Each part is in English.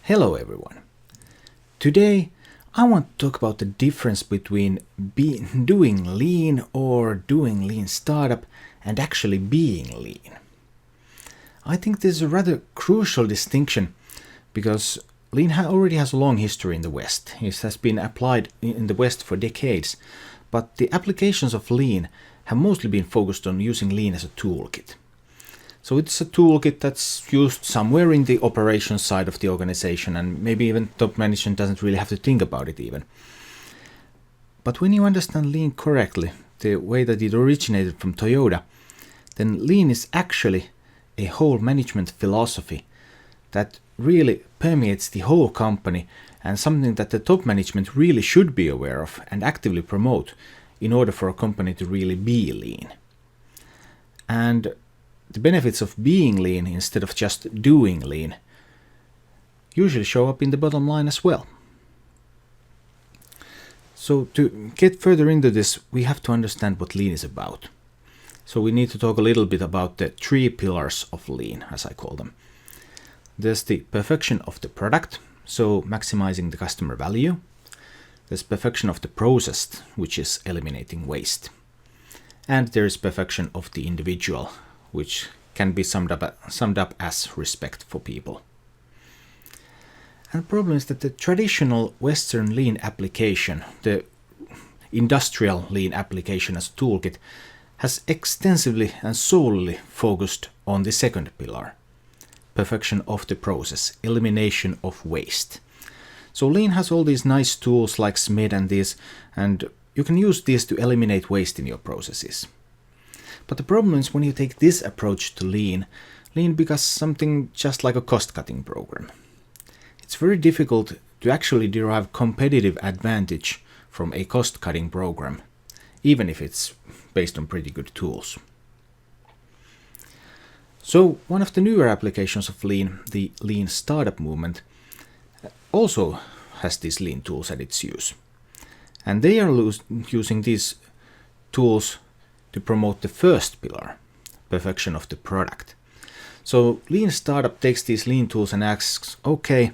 Hello everyone. Today I want to talk about the difference between doing lean or doing lean startup and actually being lean. I think this is a rather crucial distinction because lean already has a long history in the West. It has been applied in the West for decades, but the applications of lean have mostly been focused on using lean as a toolkit. So it's a toolkit that's used somewhere in the operations side of the organization, and maybe even top management doesn't really have to think about it even. But when you understand lean correctly, the way that it originated from Toyota, then lean is actually a whole management philosophy that really permeates the whole company and something that the top management really should be aware of and actively promote in order for a company to really be lean. And the benefits of being lean instead of just doing lean usually show up in the bottom line as well. So to get further into this, we have to understand what lean is about. So we need to talk a little bit about the three pillars of lean, as I call them. There's the perfection of the product, so maximizing the customer value. There's perfection of the process, which is eliminating waste. And there is perfection of the individual, which can be summed up as respect for people. And the problem is that the traditional Western lean application, the industrial lean application as a toolkit, has extensively and solely focused on the second pillar, perfection of the process, elimination of waste. So lean has all these nice tools like SMID and this, and you can use these to eliminate waste in your processes. But the problem is when you take this approach to lean becomes something just like a cost-cutting program. It's very difficult to actually derive competitive advantage from a cost-cutting program, even if it's based on pretty good tools. So one of the newer applications of lean, the lean startup movement, also has these lean tools at its use. And they are using these tools to promote the first pillar, perfection of the product. So lean startup takes these lean tools and asks, okay,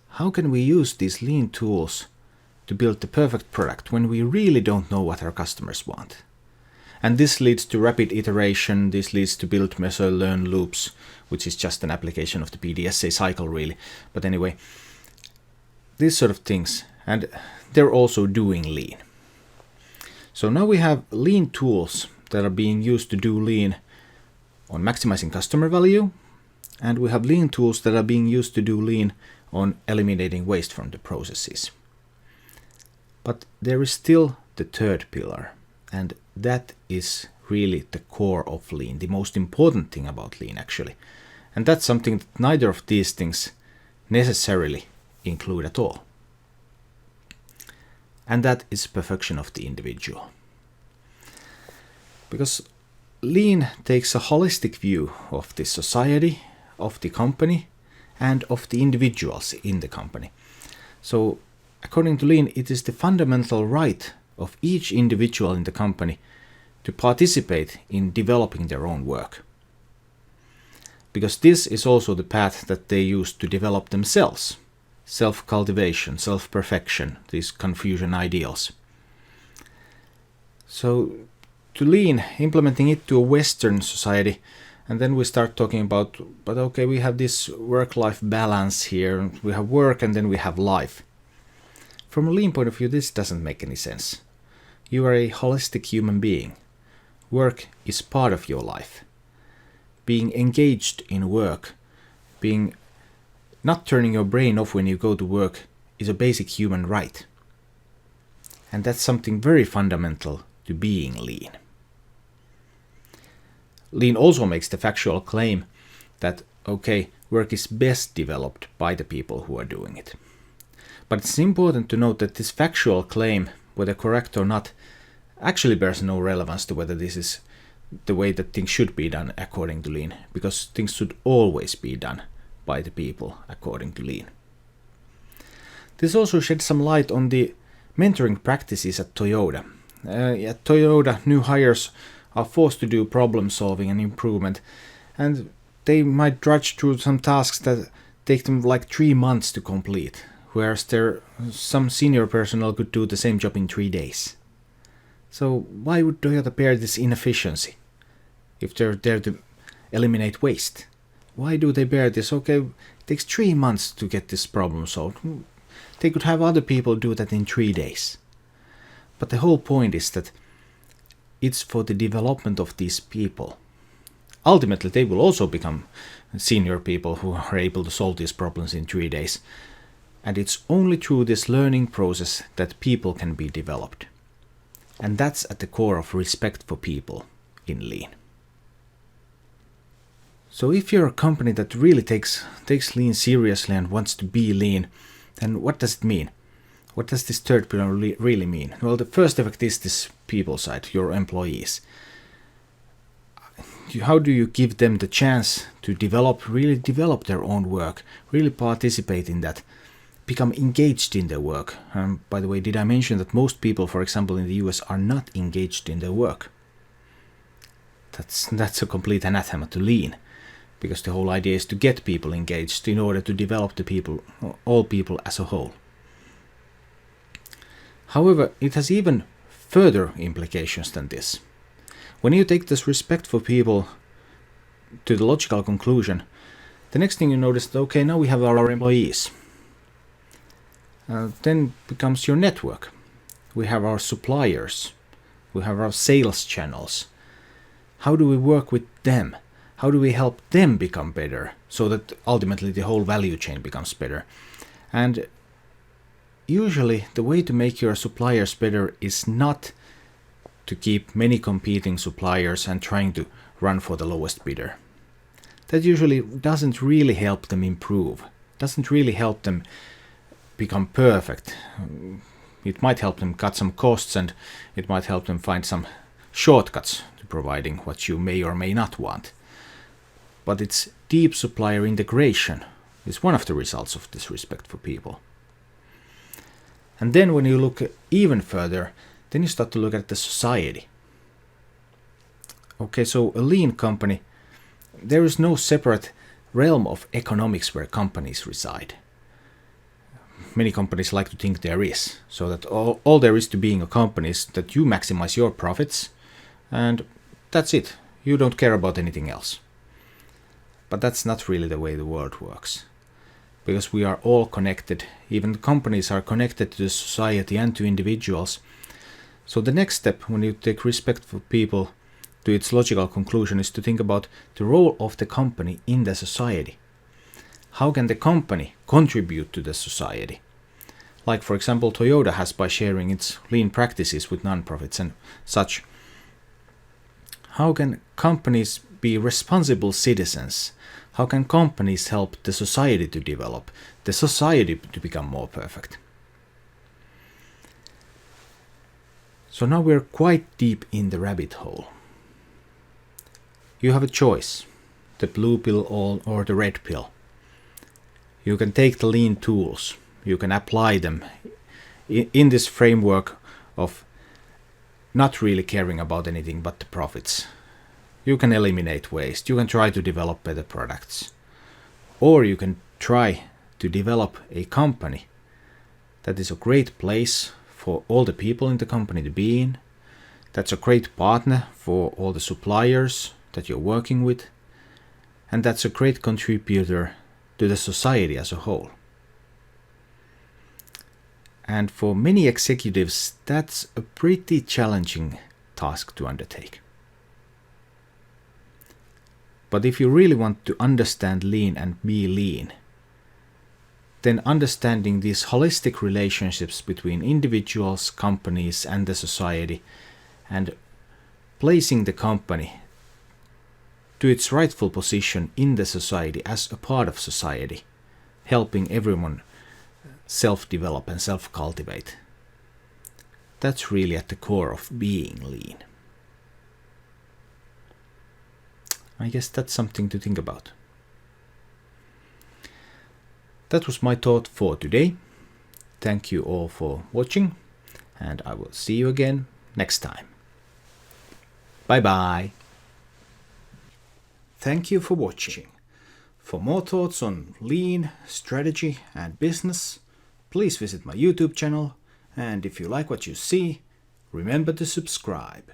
how can we use these lean tools to build the perfect product when we really don't know what our customers want? And this leads to rapid iteration, this leads to build, measure, learn loops, which is just an application of the PDSA cycle really. But anyway, these sort of things, and they're also doing lean. So now we have lean tools that are being used to do lean on maximizing customer value, and we have lean tools that are being used to do lean on eliminating waste from the processes. But there is still the third pillar, and that is really the core of lean, the most important thing about lean actually. And that's something that neither of these things necessarily include at all. And that is perfection of the individual. Because lean takes a holistic view of the society, of the company, and of the individuals in the company. So according to lean, it is the fundamental right of each individual in the company to participate in developing their own work. Because this is also the path that they use to develop themselves. Self-cultivation, self-perfection, these Confucian ideals. So to lean, implementing it to a Western society, and then we start talking about, but okay, we have this work-life balance here, we have work and then we have life. From a lean point of view, this doesn't make any sense. You are a holistic human being. Work is part of your life. Being engaged in work, not turning your brain off when you go to work is a basic human right. And that's something very fundamental to being lean. Lean also makes the factual claim that, okay, work is best developed by the people who are doing it. But it's important to note that this factual claim, whether correct or not, actually bears no relevance to whether this is the way that things should be done according to lean, because things should always be done by the people according to lean. This also sheds some light on the mentoring practices at Toyota. At Toyota, new hires are forced to do problem solving and improvement, and they might drudge through some tasks that take them like 3 months to complete, whereas some senior personnel could do the same job in 3 days. So why would Toyota bear this inefficiency if they're there to eliminate waste? Why do they bear this? Okay, it takes 3 months to get this problem solved. They could have other people do that in 3 days. But the whole point is that it's for the development of these people. Ultimately, they will also become senior people who are able to solve these problems in 3 days. And it's only through this learning process that people can be developed. And that's at the core of respect for people in Lean. So if you're a company that really takes Lean seriously and wants to be Lean, then what does it mean? What does this third pillar really mean? Well, the first effect is this people side, your employees. How do you give them the chance to really develop their own work, really participate in that, become engaged in their work? By the way, did I mention that most people, for example, in the US are not engaged in their work? That's a complete anathema to Lean, because the whole idea is to get people engaged in order to develop the people, all people as a whole. However, it has even further implications than this. When you take this respect for people to the logical conclusion, the next thing you notice that, okay, now we have our employees. Then becomes your network. We have our suppliers. We have our sales channels. How do we work with them? How do we help them become better so that ultimately the whole value chain becomes better? And usually the way to make your suppliers better is not to keep many competing suppliers and trying to run for the lowest bidder. That usually doesn't really help them improve, doesn't really help them become perfect. It might help them cut some costs, and it might help them find some shortcuts to providing what you may or may not want. But it's deep supplier integration is one of the results of this respect for people. And then when you look even further, then you start to look at the society. Okay, so a Lean company, there is no separate realm of economics where companies reside. Many companies like to think there is, so that all there is to being a company is that you maximize your profits, and that's it. You don't care about anything else. But that's not really the way the world works. Because we are all connected, even the companies are connected to the society and to individuals. So the next step when you take respect for people to its logical conclusion is to think about the role of the company in the society. How can the company contribute to the society? Like for example Toyota has by sharing its Lean practices with non-profits and such. How can companies be responsible citizens? How can companies help the society to develop, the society to become more perfect? So now we're quite deep in the rabbit hole. You have a choice, the blue pill or the red pill. You can take the Lean tools, you can apply them in this framework of not really caring about anything but the profits. You can eliminate waste, you can try to develop better products. Or you can try to develop a company that is a great place for all the people in the company to be in. That's a great partner for all the suppliers that you're working with. And that's a great contributor to the society as a whole. And for many executives, that's a pretty challenging task to undertake. But if you really want to understand Lean and be Lean, then understanding these holistic relationships between individuals, companies, and the society, and placing the company to its rightful position in the society as a part of society, helping everyone self-develop and self-cultivate. That's really at the core of being Lean. I guess that's something to think about. That was my thought for today. Thank you all for watching, and I will see you again next time. Bye bye. Thank you for watching. For more thoughts on lean, strategy, and business, please visit my YouTube channel, and if you like what you see, remember to subscribe.